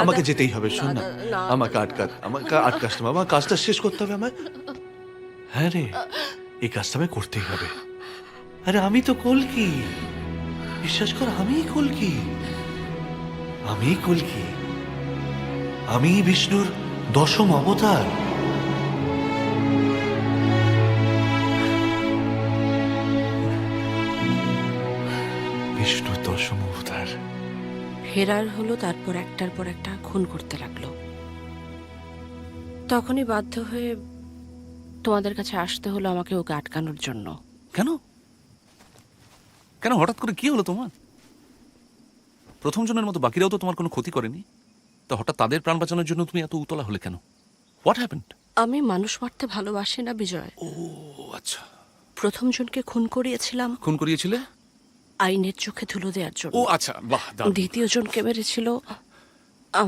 আমাকে যেতেই হবে, শোন না। আমাকে আটকাস না বাবা, কাজটা শেষ করতে হবে আমায়। হ্যাঁ রে, এই কাজটা আমায় করতেই হবে। আরে আমি তো কল্কি, বিশ্বাস কর, আমিই কল্কি। আমি কল্কি, আমি বিষ্ণুর দশম অবতার। বিষ্ণুর দশম অবতার। ফেরার হলো, তারপর একটার পর একটা খুন করতে লাগলো। তখনই বাধ্য হয়ে তোমাদের কাছে আসতে হলো আমাকে ওকে আটকানোর জন্য। কেন কেন হঠাৎ করে কি হলো তোমার? প্রথম জনের মতো বাকিরাও তো তোমার কোনো ক্ষতি করেনি, তো হঠাৎ তাদের প্রাণ বাঁচানোর জন্য তুমি এত উতলা হলে কেন? What happened? আমি মানুষ মারতে ভালোবাসি না বিজয়। ও আচ্ছা, প্রথম জনকে খুন করিয়েছিলাম খুন করিয়েছিলে? আইনের চোখে ধুলো দেওয়ার জন্য। ও আচ্ছা, বাহ, দারুণ। দ্বিতীয় জনকে মেরেছিল